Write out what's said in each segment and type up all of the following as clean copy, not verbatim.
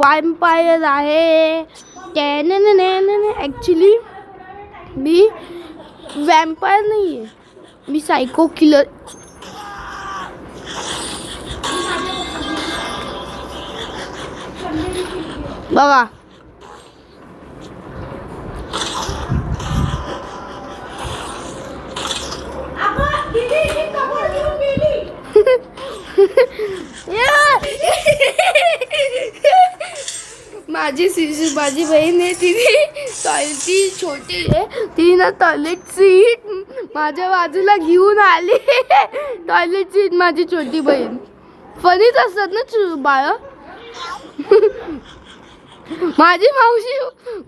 वॅम्पायर आहे. ॲक्च्युली मी वॅम्पायर नाही आहे, मी सायको किलर. बघा माझी बहीण आहे, ती छोटी आहे, ती ना टॉयलेट सीट माझ्या बाजूला घेऊन आली. टॉयलेट सीट माझी छोटी बहीण. फनीच असतात ना बाळ. माझी मावशी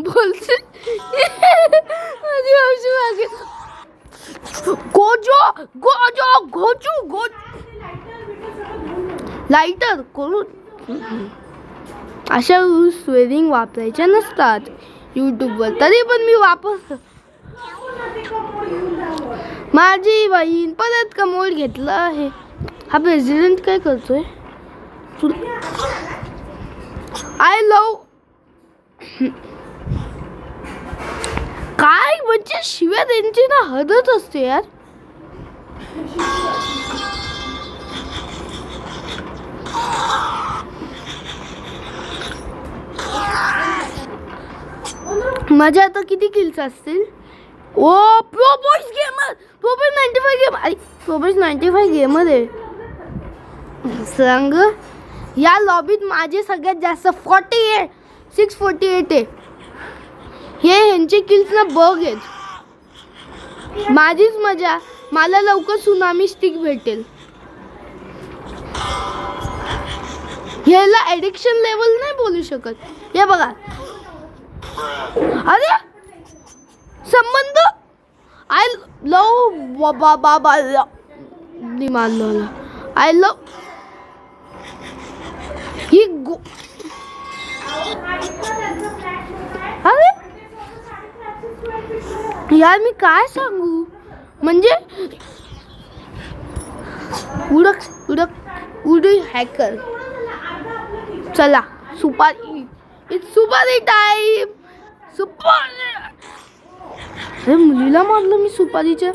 बोलते, माझी मावशी मागे गोजो गोजो गोजू गो लाईटर करून अशा स्वेरिंग वापरायच्या नसतात यूट्यूबवर, तरी पण मी वापरतो. माझी बहीण परत कमोड घेतलं आहे. हा प्रेसिडेंट काय करतोय? आय लव काय म्हणजे शिव्या त्यांची ना हदच असते यार. माझ्या आता किती किल्स असतील? ओ pro boys gamer, pro boys 95 gamer, अरे प्रो बॉयज 95 गेमर आहे. सांग या लॉबीत माझे सगळ्यात जास्त 48 648 आहे. हे ह्यांचे किल्स ना बग आहेत. माझीच मजा, मला लवकर सुनामी स्टिक भेटेल. ह्याला ॲडिक्शन लेवल नाही बोलू शकत. हे बघा, अरे संबंध आय लव बाबा मारलं. आय लव ही अरे यार मी काय सांगू, म्हणजे उडक हॅकर. चला सुपारी, इट्स सुपारी टाईम. सुपारी, अरे मुलीला मारलं मी सुपारीच्या.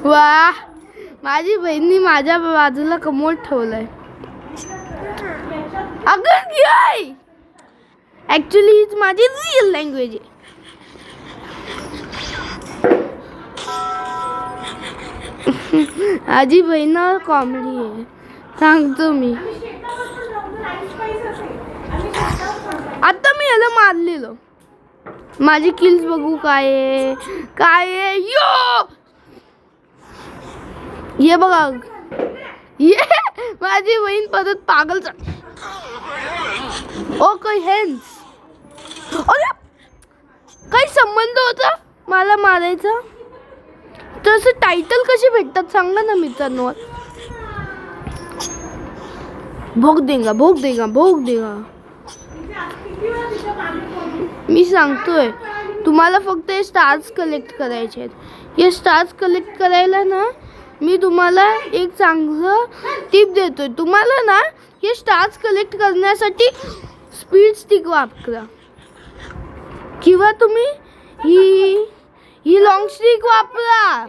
वा, माझी बहिणी माझ्या बाजूला कमोड ठेवलाय. अगं काय ॲक्च्युली हीच माझी रिअल लँग्वेज आहे. माझी बहीण कॉमेडी आहे, सांगतो मी. आता मी याला मारलेलं. माझी किल्स बघू काय आहे. यो ये बघा, ये माझी बहीण परत पागल. ओके हेन्स, अरे काही संबंध होता मला मारायचा? तसं टायटल कसे भेटतात सांगा ना मित्रांनो. भोग देगा भोग देगा भोग देगा. मी सांगतोय तुम्हाला फक्त हे स्टार्स कलेक्ट करायचे आहेत. हे स्टार्स कलेक्ट करायला ना मी तुम्हाला एक चांगलं टिप देतोय. तुम्हाला ना हे स्टार्स कलेक्ट करण्यासाठी स्पीड स्टिक वापरा, किंवा तुम्ही ही लॉंग स्टिक वापरा.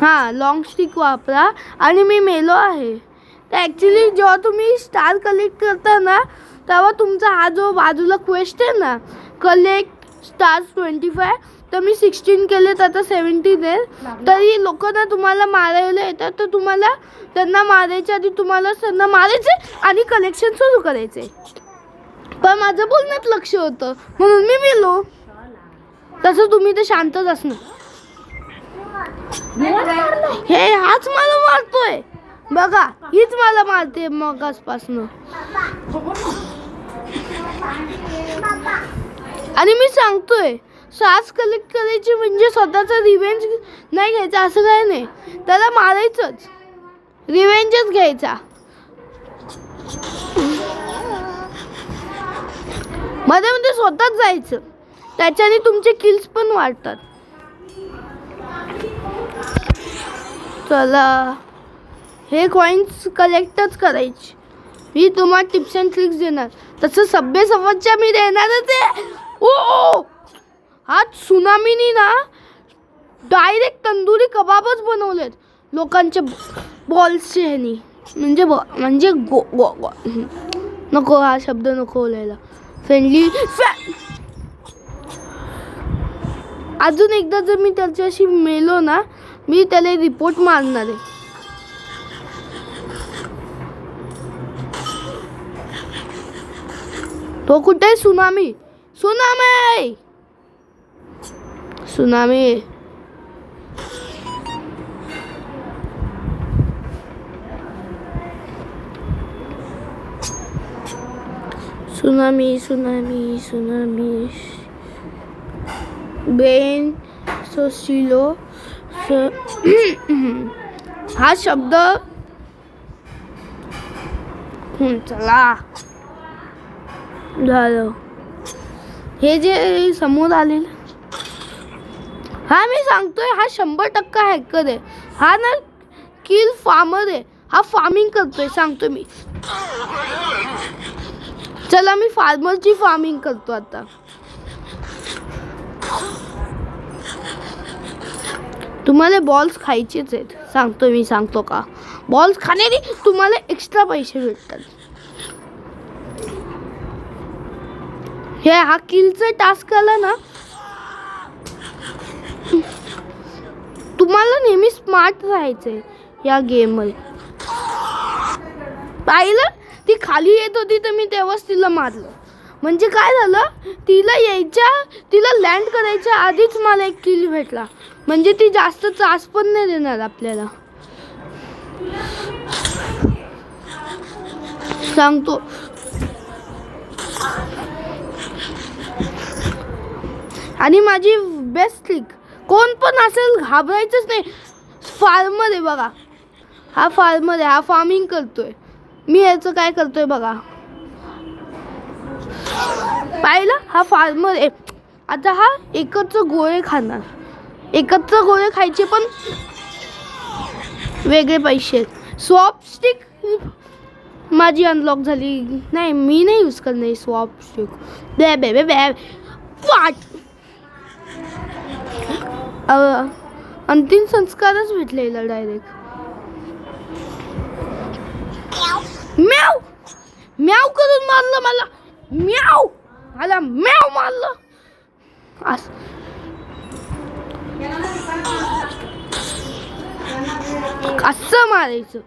हां, लॉंग स्टिक वापरा. आणि मी मेलो आहे तर ॲक्च्युली जेव्हा तुम्ही स्टार कलेक्ट करता ना, तेव्हा तुमचा हा जो बाजूला क्वेस्ट आहे ना, कलेक्ट स्टार्स 25, तर मी 16 केले तर आता 17 आहे. तरी लोक ना तुम्हाला मारायला येतात, तर तुम्हाला त्यांना मारायच्या आधी तुम्हाला त्यांना मारायचे आणि कलेक्शन सुरू करायचे. पण माझं बोलण्यात लक्ष होतं म्हणून मी मेलो. तसं तुम्ही तर शांतच असणार. हे हाच मला मारतोय बघा, हीच मला मारते मगासपासून. आणि मी सांगतोय सास कलेक्ट करायची म्हणजे स्वतःचा रिव्हेंज नाही घ्यायचा असं काय नाही, त्याला मारायचंच, रिव्हेंजच घ्यायचा. मध्ये मध्ये स्वतःच जायचं, त्याच्याने तुमचे किल्स पण वाढतात. चला हे कॉईन्स कलेक्टच करायचे. मी तुम्हाला टिप्स अँड ट्रिक्स देणार. तसं सभ्य सवरच्या मी देणारच आहे. ओ हा सुनामीनी ना डायरेक्ट तंदुरी कबाबच बनवलेत लोकांच्या बॉल्सचे ह्यानी. म्हणजे गो गो गो नको, हा शब्द नको बोलायला. फ्रेंडली. अजून एकदा जर मी त्याच्याशी मेलो ना, मी त्याला रिपोर्ट मारणार आहे. तो कुठे? Tsunami tsunami tsunami. Tsunami tsunami tsunami. बेन सोसिलो. हा शब्द चला झालं. हे जे समोर आलेलं, हा मी सांगतोय, हा 100% हॅकर आहे. हा ना किल फार्मर आहे. हा फार्मिंग करतोय सांगतोय मी. चला मी फार्मरची फार्मिंग करतो आता. तुम्हाला बॉल्स खायचेच आहेत सांगतो मी. सांगतो का? बॉल्स खाण्याने तुम्हाला एक्स्ट्रा पैसे भेटतात. हे हा किलचा टास्क आला ना, तुम्हाला नेहमी स्मार्ट राहायचंय या गेम मध्ये. पाहिलं, ती खाली येत होती तर मी तेव्हाच तिला मारलं. म्हणजे काय झालं, तिला लँड करायच्या आधीच मला एक किल भेटला. म्हणजे ती जास्त त्रास पण नाही देणार आपल्याला सांगतो. आणि माझी बेस्ट ट्रिक, कोण पण असेल घाबरायचंच नाही. फार्मर आहे बघा, हा फार्मर आहे, हा फार्मिंग करतोय. मी याचं काय करतोय बघा. पाहिलं, हा फार्मर आहे. आता हा एकत्र गोळे खाणार. एकत्र गोळे खायचे पण वेगळे पैसे. स्वॉप स्टिक माझी अनलॉक झाली नाही. मी नाही यूज करणार स्वॉप स्टिक. बॅ बॅ बॅ बॅ वाट. अंतिम संस्कारच भेटलेला डायरेक्ट. म्याव म्याव करून मारलं मला. म्याव मला म्याव मारलं. असं मारायचं.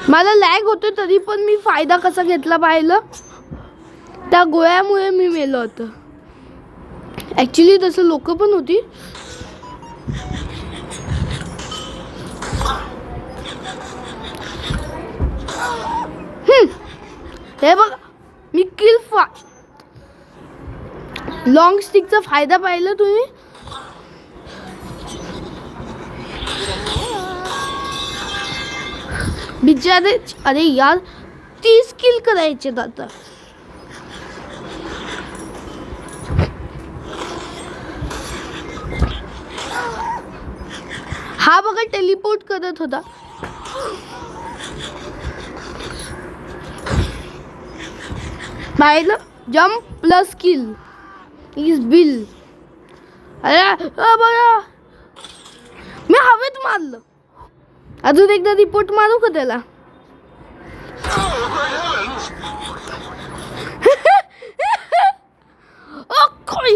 मला लॅग होतो तरी पण मी फायदा कसा घेतला पाहिलं. त्या गोळ्यामुळे मी मेलो होतं. ॲक्च्युली तसं लोक पण होती. हे बघा, मी किल लॉंग स्टिकचा फायदा पाहिला तुम्ही. बिचारे, अरे यार 30 किल करायचे आता. हा बघा टेलिपोर्ट करत होता. पाहिलं, jump plus kill is bill. अरे बघा, मी हवेत मारलं. अजून एकदा रिपोर्ट मारू का त्याला?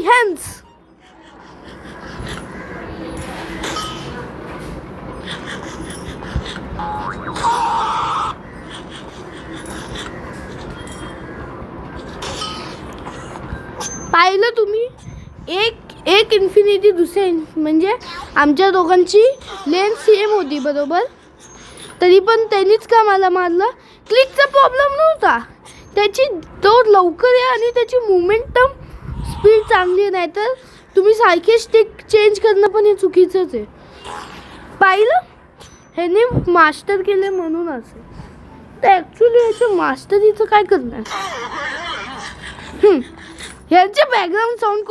हँड्स. पाहिलं तुम्ही, एक इन्फिनिटी दुसऱ्या म्हणजे आमच्या दोघांची लेन सेम होती बरोबर. तरी पण त्यांनीच का मला मारलं? क्लिकचा प्रॉब्लेम नव्हता. त्याची तो लवकर आहे आणि त्याची मोमेंटम स्पीड चांगली. नाही तर तुम्ही सारखे स्टिक चेंज करणं पण हे चुकीचंच आहे. पाहिलं, ह्याने मास्टर केले म्हणून असं. तर ॲक्च्युली ह्याचं मास्टरीचं काय करणार? ह्याचे बॅकग्राऊंड साऊंड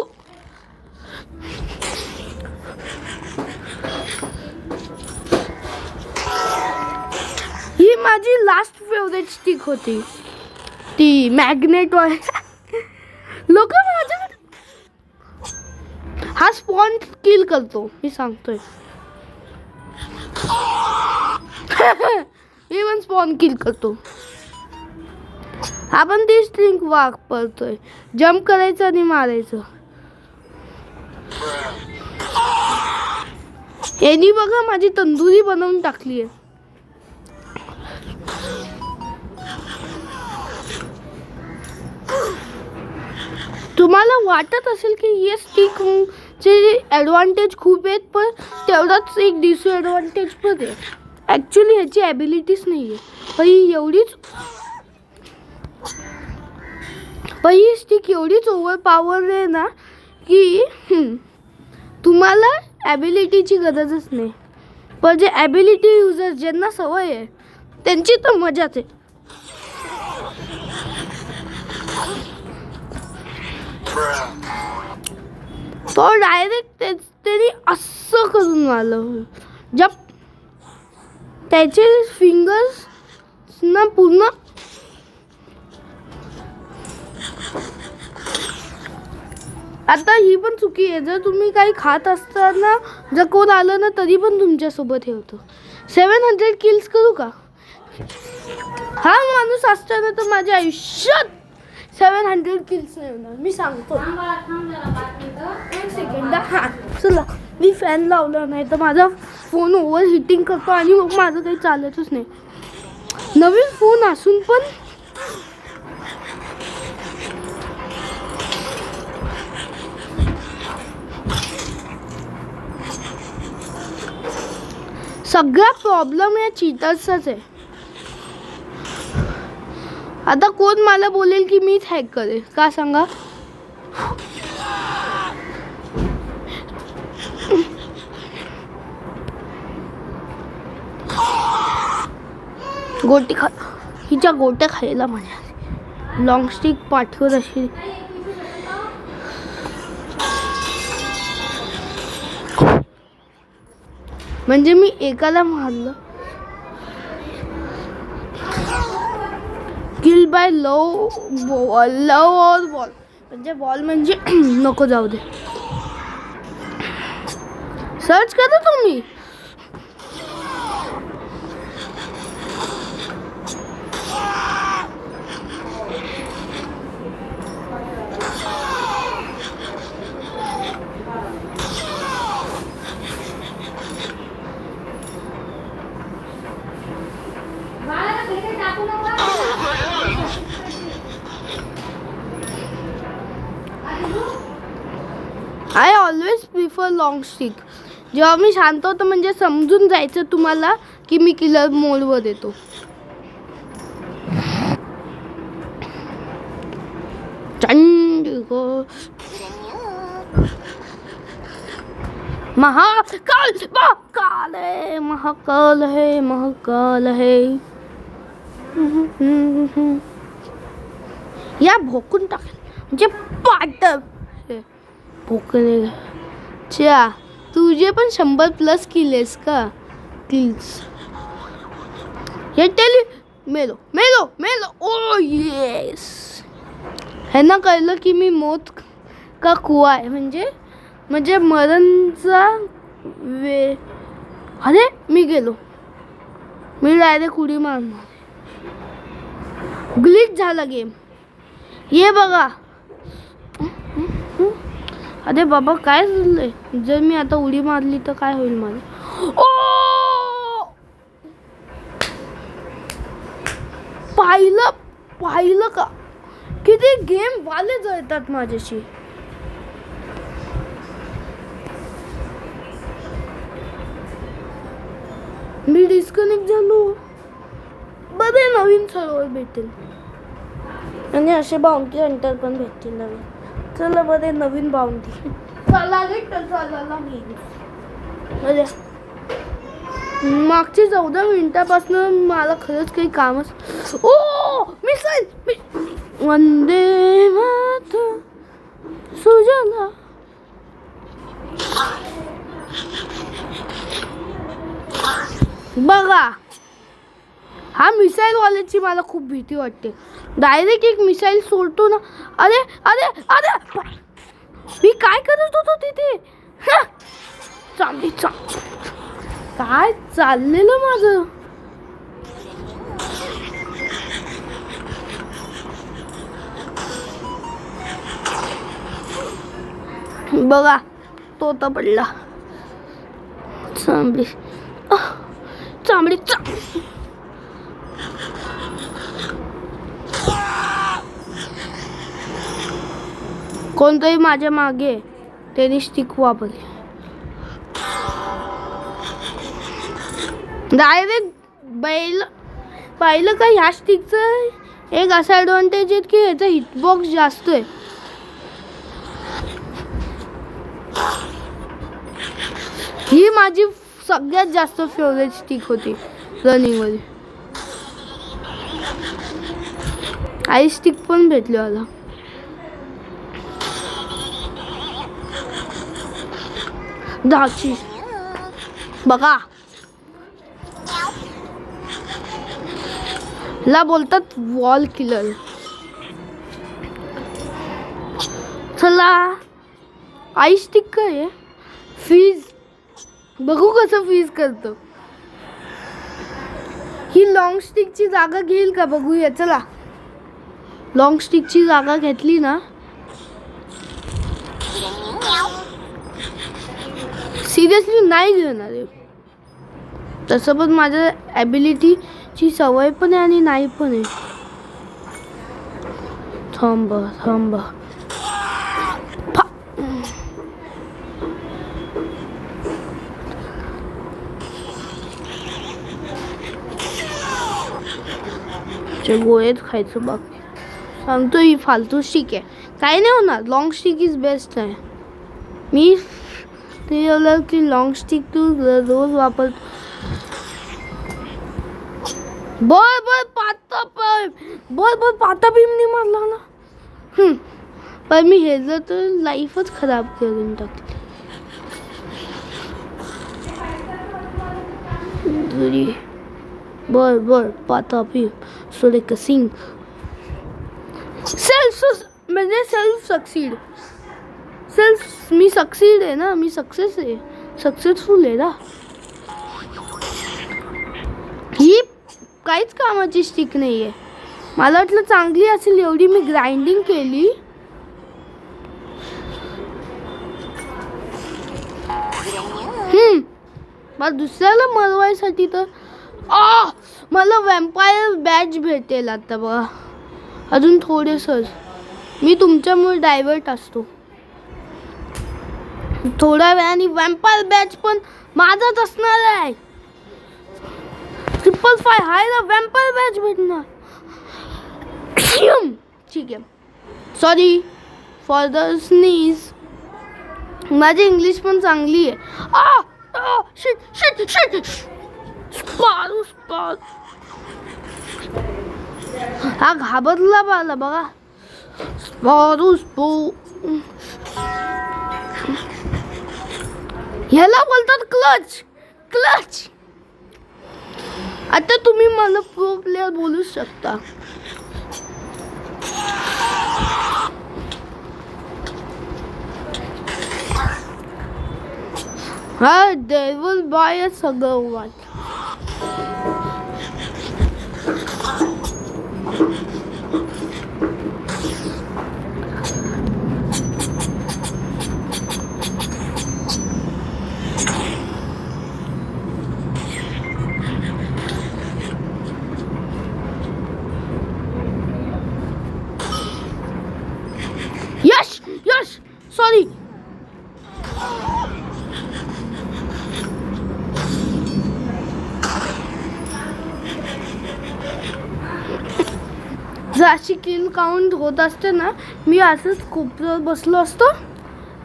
माझी लास्ट फेवरेट स्टिक होती ती मॅग्नेट वाली. लोक माझ्याकडे हा स्पॉन किल करतो मी सांगतोय. मी पण स्पॉन किल करतो. आपण ती स्ट्रिंग वापरतोय. जम्प करायचं आणि मारायचं. यांनी बघा माझी तंदुरी बनवून टाकली आहे. तुम्हाला वाटत असेल की हे स्टिकचे ॲडव्हान्टेज खूप आहेत, पण तेवढाच एक डिसॲडव्हान्टेज पण आहे. ॲक्च्युली ह्याची ॲबिलिटीच नाही आहे, पण ही स्टिक एवढीच ओव्हर पॉवर आहे ना की तुम्हाला ॲबिलिटीची गरजच नाही. पण जे ॲबिलिटी युजर ज्यांना सवय आहे त्यांची तर मजाच आहे. तो डायरेक्ट त्यांनी असं करून आलं. जब त्याचे फिंगर्स ना पूर्ण आता ही पण चुकी आहे. जर तुम्ही काही खात असताना जर कोण आलं ना तरी पण तुमच्यासोबत हे होतं. 700 किल्स करू का? हा माणूस असताना तर माझ्या आयुष्यात 700 किल्स नाही होणार. मी सांगतो. एक सेकंड. हां चला, मी फॅन लावला नाही तर माझा फोन ओव्हर हिटिंग करतो आणि मग माझं काही चालतच नाही. नवीन फोन असून पण सगळा प्रॉब्लेम या चीटर्सचाच आहे. आता कोण मला बोलेल की मीच हॅक करेल का सांगा? गोटी खा, हिच्या गोट्या खायला माझ्या लॉंग स्टिक पाठवत अशी. म्हणजे मी एकाला मारलं. किल बाय लव बॉल म्हणजे बॉल म्हणजे नको जाऊ दे. सर्च करा तुम्ही. I always prefer long stick. जेव्हा मी शांत होतो म्हणजे समजून जायचं तुम्हाला की मी किलर मोडवर येतो. महाकाल है. या भोकून टाकेल म्हणजे पाट भोकले. च्या तुझे पण 100+ किल्स का? किल्स हे टेली मेलो मेलो मेलो. ओ येस. ह्यांना कळलं की मी मौत का कुआ आहे म्हणजे मरणचा वे. अरे मी गेलो. मी डायरेक्ट उडी मारणार. ग्लिच झाला गेम. ये बघा. अरे बाबा काय झालंय? जर मी आता उडी मारली तर काय होईल माझं? ओ पाहिलं का किती गेम वाले जळतात माझ्याशी. मी डिस्कनेक्ट झालो. बरे नवीन सर्व्हर भेटेल आणि असे बाउंटी हंटर पण भेटतील नवीन. चला बरे नवीन बाउंटी चालायला म्हणजे मागची 14 मिनिटापासून मला खरंच काही कामच. ओ मिसाईल. वंदे मातरम सुजला. बघा हा मिसाईल वाल्याची मला खूप भीती वाटते. डायरेक्ट एक मिसाईल सोडतो ना. अरे अरे अरे मी काय करत होतो तिथे. चांगली काय चाललेलं माझं. बघा तोता पडला. चांबडी चांबडी कोणतरी माझ्या मागे त्याने स्टिक वापरली. डायरेक्ट बैल पाहिलं का. ह्या स्टिकचं एक असा ॲडव्हान्टेज आहे की ह्याचा हिटबॉक्स जास्त आहे. ही माझी सगळ्यात जास्त फेवरेट स्टिक होती रनिंगमध्ये. आई स्टिक पण भेटली मला. दाची बघा ला बोलतात वॉल किलर. चला आई स्टिक काय फीज बघू कसं फीज करतो. ही लॉंग स्टिकची जागा घेईल का बघूया. चला लॉंग स्टिकची जागा घेतली ना. सिरियसली नाही घेणार आहे. तसं पण माझ्या ॲबिलिटीची सवय पण आहे आणि नाही पण आहे. थांबा गोळ्यात खायचं बाकी. सांगतो ही फालतू स्टिक आहे. काही नाही होणार. लॉंग स्टिक इज बेस्ट आहे. मी ते की लॉंग स्टिक तू रोज वापरतो. बर पाता भीमनी मारला ना. पण मी हे जर तर लाईफच खराब करून टाकली. बर पाता भीम सोडे कसिंग म्हणजे सेल्फ मी सक्सीड आहे ना. मी सक्सेसफुल आहे ना. ही काहीच कामाची स्टिक नाही आहे. मला वाटलं चांगली असेल एवढी मी ग्राइंडिंग केली. मला दुसऱ्याला मरवायसाठी तर मला वॅम्पायर बॅच भेटेल आता बघा. अजून थोडेसच. मी तुमच्यामुळे डायव्हर्ट असतो. थोड्या वेळाने वॅम्पायर बॅच पण माझाच असणार आहे. 555 हाय ना वॅम्पायर बॅच भेटणार. ठीक आहे. Sorry for the sneeze. माझी इंग्लिश पण चांगली आहे. शिट हा घाबरला मला बघा. ह्याला बोलतात क्लच. आता तुम्ही मला प्रो प्लेयर बोलू शकता. हा डेव्हिल बाय सगळं वाट. यश सॉरी. जशी किल काउंट होत असते ना. मी असंच कोपऱ्यावर बसलो असतो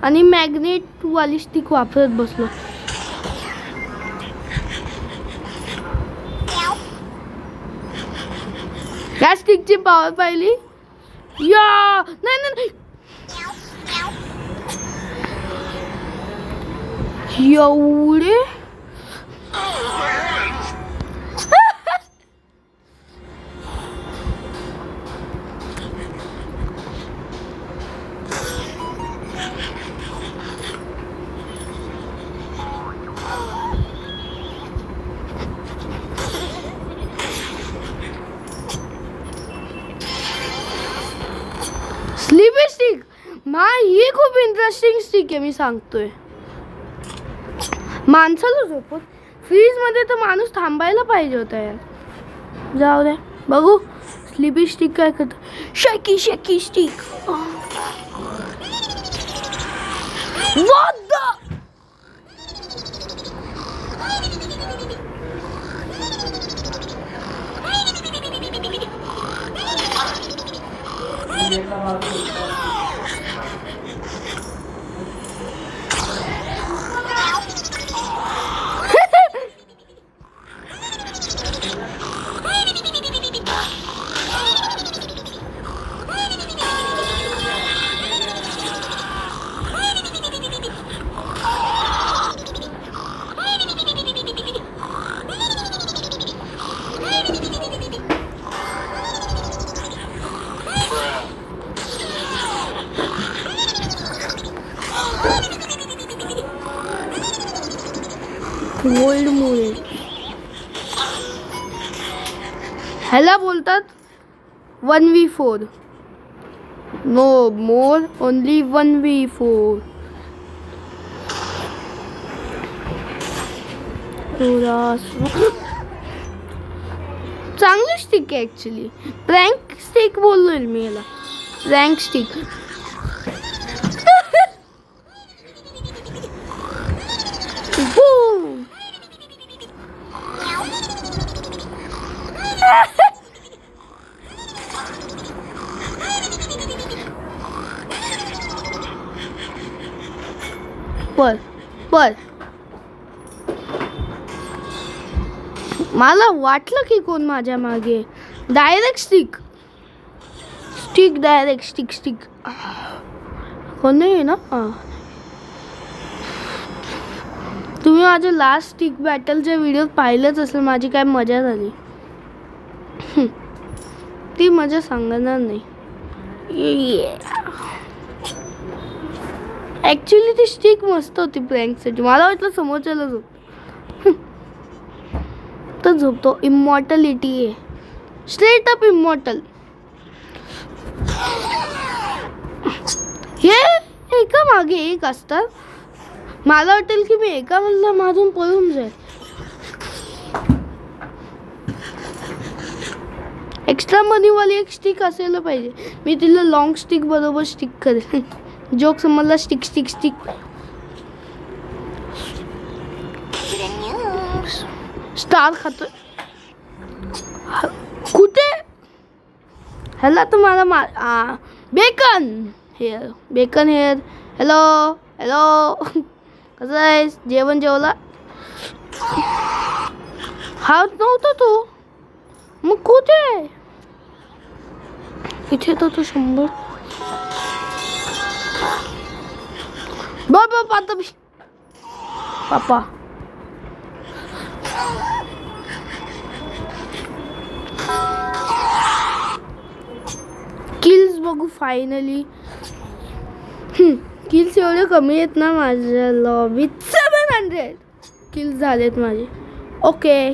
आणि मॅग्नेट वाली स्टिक वापरत बसलो. या स्टिकची पॉवर पाहिली. नाही एवढे खूप इंटरेस्टिंग स्टिक आहे, मी सांगतोय. माणसाला झोपत फ्रीज मध्ये तर माणूस थांबायला पाहिजे होता यार. जाऊ दे, बघू स्लीपी स्टिक काय करत. शेकी शेकी stick. What the? Gold moon. ह्याला बोलतात 1v4. नो मोर, ओनली 1v4. चांगली स्टिक आहे ऍक्च्युली. प्रँक स्टिक बोललोय मी याला. Prank stick. पर पर मला वाटलं की कोण माझ्या मागे. Direct stick stick direct stick stick. कोण नाही ना. तुम्ही माझ्या लास्ट स्टिक बॅटलचे व्हिडिओ पाहिलेच असेल. माझी काय मजा झाली ती मजा सांगणार नाही. ॲक्च्युली ती स्टिक मस्त होती प्रँकसाठी. मला वाटलं समोरच्याला झोप तर झोपतो. इमॉर्टॅलिटी आहे, स्ट्रेट अप इमॉर्टल. हे एका मागे एक असतात. मला वाटेल की मी एका मधला माझून पळून जाईल. एक्स्ट्रा मनीवाली एक स्टिक असायला पाहिजे. मी तिला लॉंग स्टिक बरोबर स्टिक करेल. जोक समजला. Stick stick stick. स्टार खातोय कुठे. ह्याला तर मला bacon hair. Bacon hair. Hello hello कसं आहेस. जेवण जेवला. हा नव्हता तो. मग कुठे. इथे तर तो 100. बाबा आता पापा किल्स बघू फायनली. किल्स एवढे कमी आहेत ना माझ्या लॉबीत. 700 किल्स झालेत माझे. ओके.